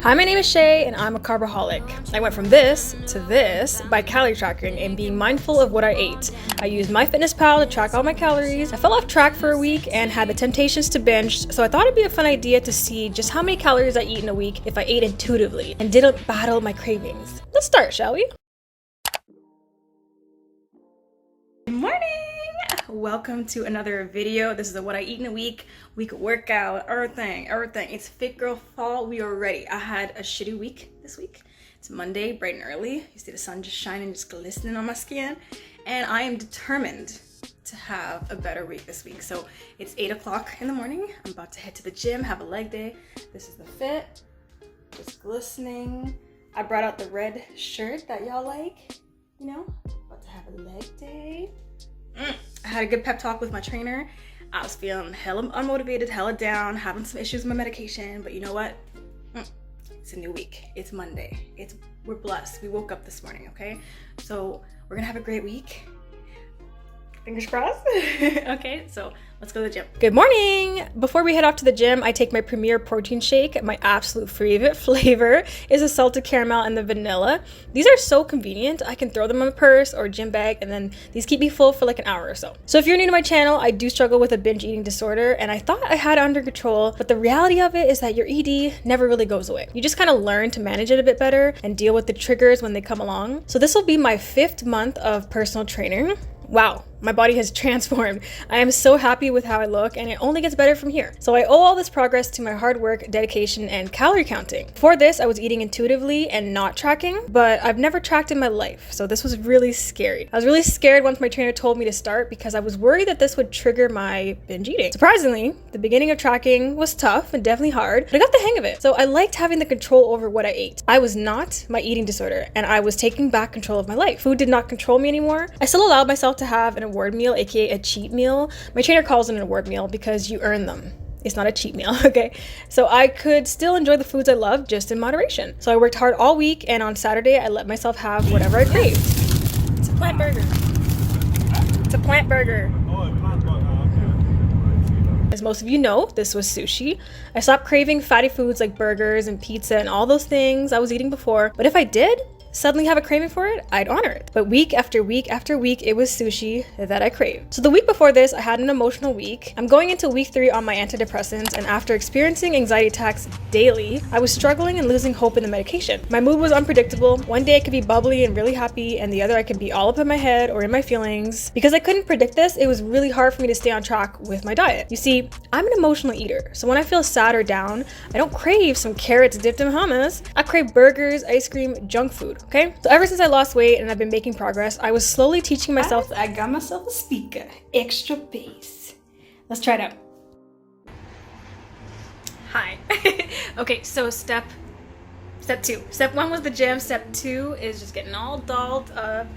Hi, my name is Shay and I'm a carboholic. I went from this to this by calorie tracking and being mindful of what I ate. I used MyFitnessPal to track all my calories. I fell off track for a week and had the temptations to binge, so I thought it'd be a fun idea to see just how many calories I eat in a week if I ate intuitively and didn't battle my cravings. Let's start, shall we? Good morning! Welcome to another video. This is a what I eat in a week workout, everything. It's Fit Girl Fall. We are ready. I had a shitty week this week. It's Monday, bright and early. You see the sun just shining, just glistening on my skin. And I am determined to have a better week this week. So it's 8 o'clock in the morning. I'm about to head to the gym, have a leg day. This is the fit, just glistening. I brought out the red shirt that y'all like, you know, about to have a leg day. I had a good pep talk with my trainer. I was feeling hella unmotivated, hella down, having some issues with my medication, but you know what? It's a new week. It's Monday. We're blessed. We woke up this morning, okay? So we're gonna have a great week. Fingers crossed. Okay, so let's go to the gym. Good morning! Before we head off to the gym, I take my Premier protein shake. My absolute favorite flavor is the salted caramel and the vanilla. These are so convenient. I can throw them in my purse or gym bag, and then these keep me full for like an hour or so. So if you're new to my channel, I do struggle with a binge eating disorder, and I thought I had it under control, but the reality of it is that your ED never really goes away. You just kind of learn to manage it a bit better and deal with the triggers when they come along. So this will be my 5th month of personal training. Wow, my body has transformed. I am so happy with how I look, and it only gets better from here. So I owe all this progress to my hard work, dedication, and calorie counting. Before this, I was eating intuitively and not tracking, but I've never tracked in my life, so this was really scary. I was really scared once my trainer told me to start because I was worried that this would trigger my binge eating. Surprisingly, the beginning of tracking was tough and definitely hard, but I got the hang of it. So I liked having the control over what I ate. I was not my eating disorder, and I was taking back control of my life. Food did not control me anymore. I still allowed myself to have an award meal, aka a cheat meal. My trainer calls it an award meal because you earn them. It's not a cheat meal, okay? So I could still enjoy the foods I love, just in moderation. So I worked hard all week, and on Saturday I let myself have whatever I craved. It's a plant burger. It's a plant burger. As most of you know, this was sushi. I stopped craving fatty foods like burgers and pizza and all those things I was eating before, but if I did suddenly have a craving for it, I'd honor it. But week after week after week, it was sushi that I craved. So the week before this, I had an emotional week. I'm going into week 3 on my antidepressants, and after experiencing anxiety attacks daily, I was struggling and losing hope in the medication. My mood was unpredictable. One day I could be bubbly and really happy, and the other I could be all up in my head or in my feelings. Because I couldn't predict this, it was really hard for me to stay on track with my diet. You see, I'm an emotional eater, so when I feel sad or down, I don't crave some carrots dipped in hummus. I crave burgers, ice cream, junk food. Okay, so ever since I lost weight and I've been making progress, I was slowly teaching myself. I got myself a speaker, extra bass. Let's try it out. Hi. Okay, so step 2. Step 1 was the gym. Step 2 is just getting all dolled up,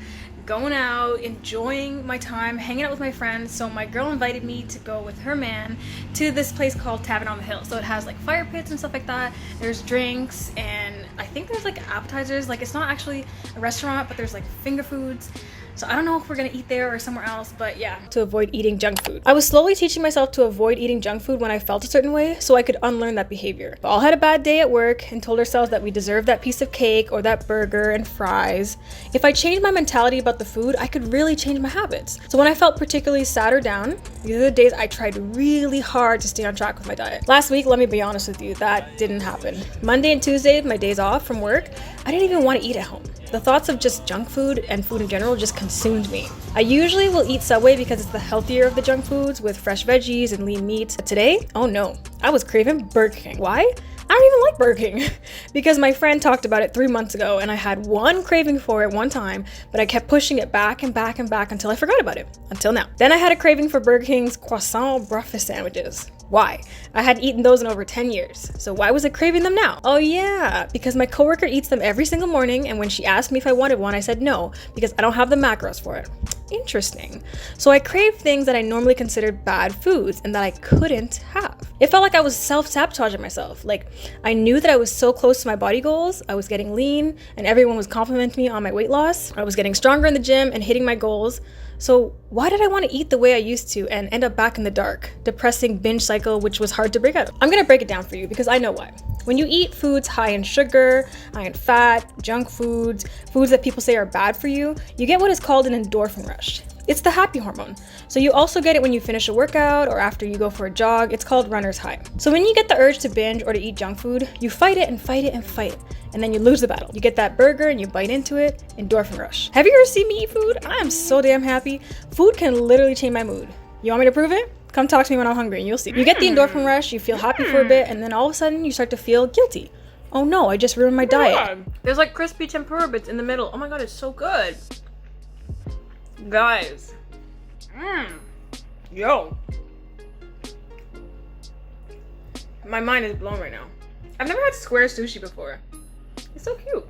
going out, enjoying my time, hanging out with my friends. So my girl invited me to go with her man to this place called Tavern on the Hill. So it has like fire pits and stuff like that. There's drinks, and I think there's like appetizers. Like it's not actually a restaurant, but there's like finger foods. So I don't know if we're gonna eat there or somewhere else, but yeah, to avoid eating junk food. I was slowly teaching myself to avoid eating junk food when I felt a certain way so I could unlearn that behavior. We all had a bad day at work and told ourselves that we deserved that piece of cake or that burger and fries. If I changed my mentality about the food, I could really change my habits. So when I felt particularly sad or down, these are the days I tried really hard to stay on track with my diet. Last week, let me be honest with you, that didn't happen. Monday and Tuesday, my days off from work, I didn't even want to eat at home. The thoughts of just junk food and food in general just consumed me. I usually will eat Subway because it's the healthier of the junk foods with fresh veggies and lean meats. But today, oh no, I was craving Burger King. Why? I don't even like Burger King because my friend talked about it 3 months ago and I had one craving for it one time, but I kept pushing it back and back and back until I forgot about it, until now. Then I had a craving for Burger King's croissant breakfast sandwiches. Why? I hadn't eaten those in over 10 years. So why was I craving them now? Oh yeah, because my coworker eats them every single morning, and when she asked me if I wanted one, I said no, because I don't have the macros for it. Interesting. So I craved things that I normally considered bad foods and that I couldn't have. It felt like I was self-sabotaging myself. Like I knew that I was so close to my body goals, I was getting lean, and everyone was complimenting me on my weight loss. I was getting stronger in the gym and hitting my goals. So why did I want to eat the way I used to and end up back in the dark, depressing binge cycle which was hard to break out of? I'm gonna break it down for you because I know why. When you eat foods high in sugar, high in fat, junk foods, foods that people say are bad for you get what is called an endorphin rush. It's the happy hormone. So you also get it when you finish a workout or after you go for a jog. It's called runner's high. So when you get the urge to binge or to eat junk food, you fight it and fight it and fight it. And then you lose the battle. You get that burger and you bite into it, endorphin rush. Have you ever seen me eat food? I am so damn happy. Food can literally change my mood. You want me to prove it? Come talk to me when I'm hungry and you'll see. You get the endorphin rush, you feel happy for a bit, and then all of a sudden you start to feel guilty. Oh no, I just ruined my diet. There's like crispy tempura bits in the middle. Oh my god, it's so good. Guys. Yo. My mind is blown right now. I've never had square sushi before. It's so cute.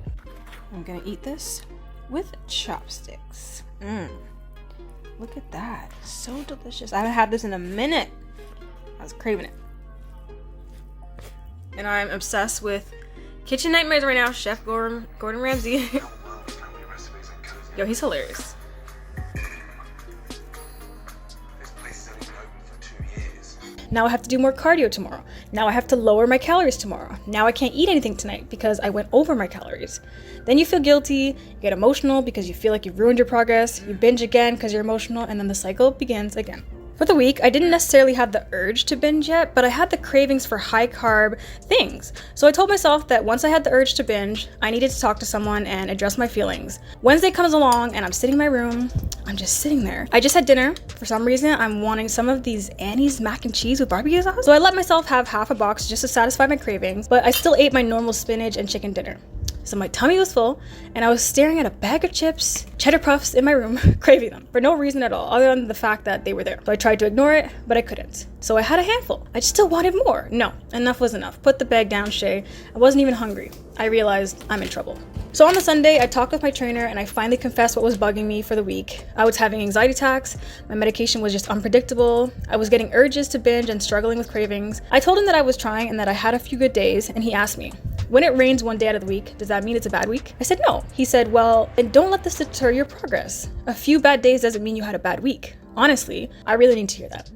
I'm gonna eat this with chopsticks. Look at that. So delicious. I haven't had this in a minute. I was craving it. And I'm obsessed with Kitchen Nightmares right now. Chef Gordon Ramsay. Yo, he's hilarious. Now I have to do more cardio tomorrow. Now I have to lower my calories tomorrow. Now I can't eat anything tonight because I went over my calories. Then you feel guilty, you get emotional because you feel like you've ruined your progress, you binge again because you're emotional, and then the cycle begins again. For the week, I didn't necessarily have the urge to binge yet, but I had the cravings for high carb things. So I told myself that once I had the urge to binge, I needed to talk to someone and address my feelings. Wednesday comes along and I'm sitting in my room. I'm just sitting there. I just had dinner. For some reason, I'm wanting some of these Annie's mac and cheese with barbecue sauce. So I let myself have half a box just to satisfy my cravings, but I still ate my normal spinach and chicken dinner. So my tummy was full, and I was staring at a bag of chips, cheddar puffs in my room, craving them for no reason at all, other than the fact that they were there. So I tried to ignore it, but I couldn't. So I had a handful. I still wanted more. No, enough was enough. Put the bag down, Shay. I wasn't even hungry. I realized I'm in trouble. So on the Sunday, I talked with my trainer and I finally confessed what was bugging me for the week. I was having anxiety attacks, my medication was just unpredictable, I was getting urges to binge and struggling with cravings. I told him that I was trying and that I had a few good days, and he asked me, when it rains one day out of the week, does that mean it's a bad week? I said no. He said, well, then don't let this deter your progress. A few bad days doesn't mean you had a bad week. Honestly, I really need to hear that.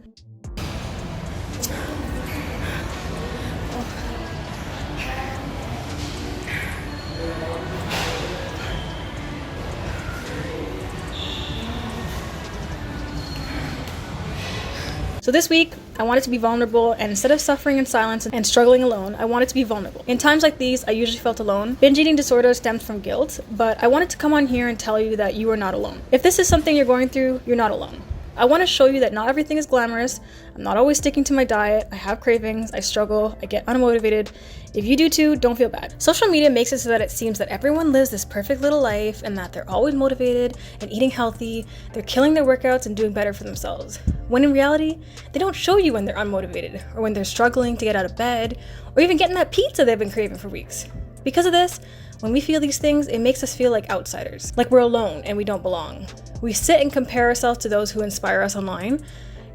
So this week, I wanted to be vulnerable, and instead of suffering in silence and struggling alone, I wanted to be vulnerable. In times like these, I usually felt alone. Binge eating disorder stems from guilt, but I wanted to come on here and tell you that you are not alone. If this is something you're going through, you're not alone. I want to show you that not everything is glamorous. I'm not always sticking to my diet. I have cravings, I struggle, I get unmotivated. If you do too, don't feel bad. Social media makes it so that it seems that everyone lives this perfect little life and that they're always motivated and eating healthy, they're killing their workouts and doing better for themselves. When in reality, they don't show you when they're unmotivated or when they're struggling to get out of bed or even getting that pizza they've been craving for weeks. Because of this, when we feel these things, it makes us feel like outsiders, like we're alone and we don't belong. We sit and compare ourselves to those who inspire us online.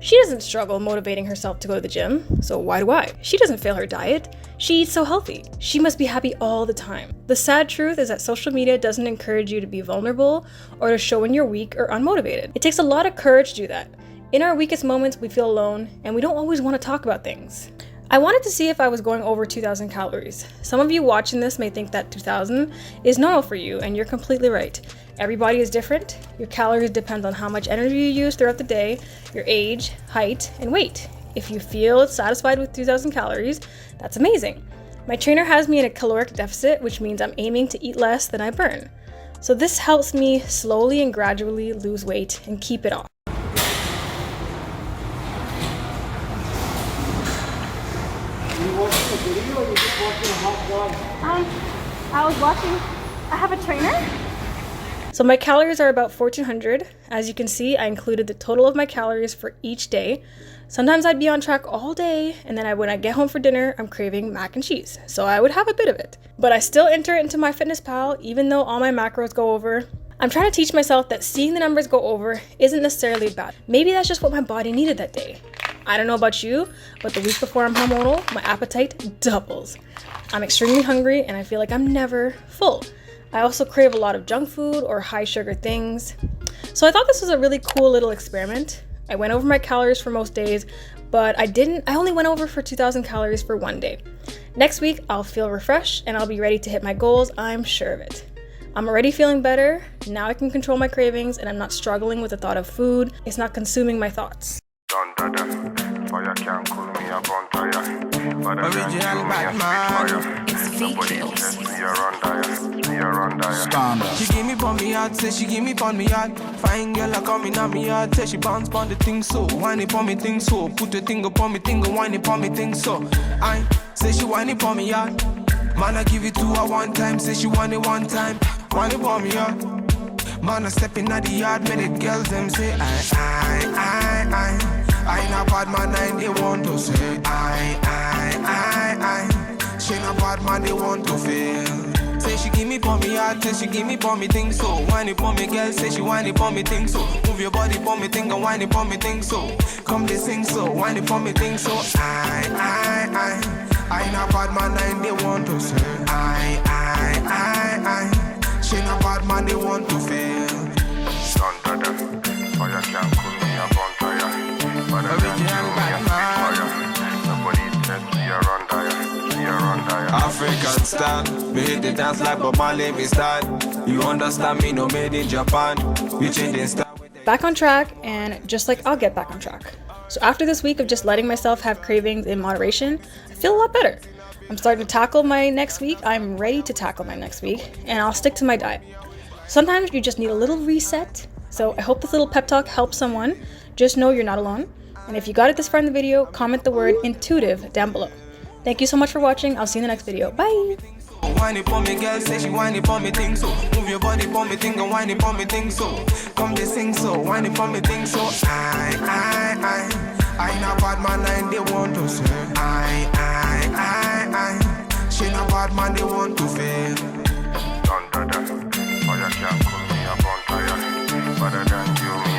She doesn't struggle motivating herself to go to the gym, so why do I? She doesn't fail her diet. She eats so healthy. She must be happy all the time. The sad truth is that social media doesn't encourage you to be vulnerable or to show when you're weak or unmotivated. It takes a lot of courage to do that. In our weakest moments, we feel alone and we don't always want to talk about things. I wanted to see if I was going over 2,000 calories. Some of you watching this may think that 2,000 is normal for you, and you're completely right. Everybody is different. Your calories depend on how much energy you use throughout the day, your age, height, and weight. If you feel satisfied with 2,000 calories, that's amazing. My trainer has me in a caloric deficit, which means I'm aiming to eat less than I burn. So this helps me slowly and gradually lose weight and keep it off. I have a trainer. So my calories are about 1,400. As you can see, I included the total of my calories for each day. Sometimes I'd be on track all day, and then when I get home for dinner, I'm craving mac and cheese. So I would have a bit of it. But I still enter it into MyFitnessPal, even though all my macros go over. I'm trying to teach myself that seeing the numbers go over isn't necessarily bad. Maybe that's just what my body needed that day. I don't know about you, but the week before I'm hormonal, my appetite doubles. I'm extremely hungry and I feel like I'm never full. I also crave a lot of junk food or high sugar things. So I thought this was a really cool little experiment. I went over my calories for most days, but I only went over for 2,000 calories for one day. Next week, I'll feel refreshed and I'll be ready to hit my goals, I'm sure of it. I'm already feeling better, now I can control my cravings and I'm not struggling with the thought of food. It's not consuming my thoughts. She give me pon me hard, say she give me pon me hard. Fine girl a coming on me hard, say she bounce pon the thing so. Whine it pon me thing so, put the thing upon me thing and whine it pon me thing so. I say she whine it pon me hard. Man I give it to her one time, say she want it one time. Whine it pon me hard. Man I step in at the yard, make the girls them say I ain't a bad man, I they want to say I. She ain't a bad man, they want to feel. Say she give me pon me heart, say she give me pon me thing so. Whine it pon me girl, say she whine it pon me thing so. Move your body pon me thing and whine it pon me thing so. Come they sing so, whine it pon me thing so. I ain't a bad man, I they want to say I. She ain't a bad man, they want to feel. Fire can't cool me up on fire. But I can't kill me a fire. Nobody said we are on dire. African style, me hit the dance like Bob Marley, me style. You understand me, no made in Japan. You changing style. Back on track, and just like I'll get back on track. So after this week of just letting myself have cravings in moderation, I feel a lot better. I'm starting to tackle my next week. I'm ready to tackle my next week, and I'll stick to my diet. Sometimes you just need a little reset. So I hope this little pep talk helps someone. Just know you're not alone. And if you got it this far in the video, comment the word intuitive down below. Thank you so much for watching. I'll see you in the next video. Bye! Whine it pon me girl, say she whine it pon me thing so. Move your body pon me thing and whine it pon me thing so. Come they sing so, whine it pon me thing so. I ain't a bad man, I they want to say I. She ain't a bad man, they want to feel.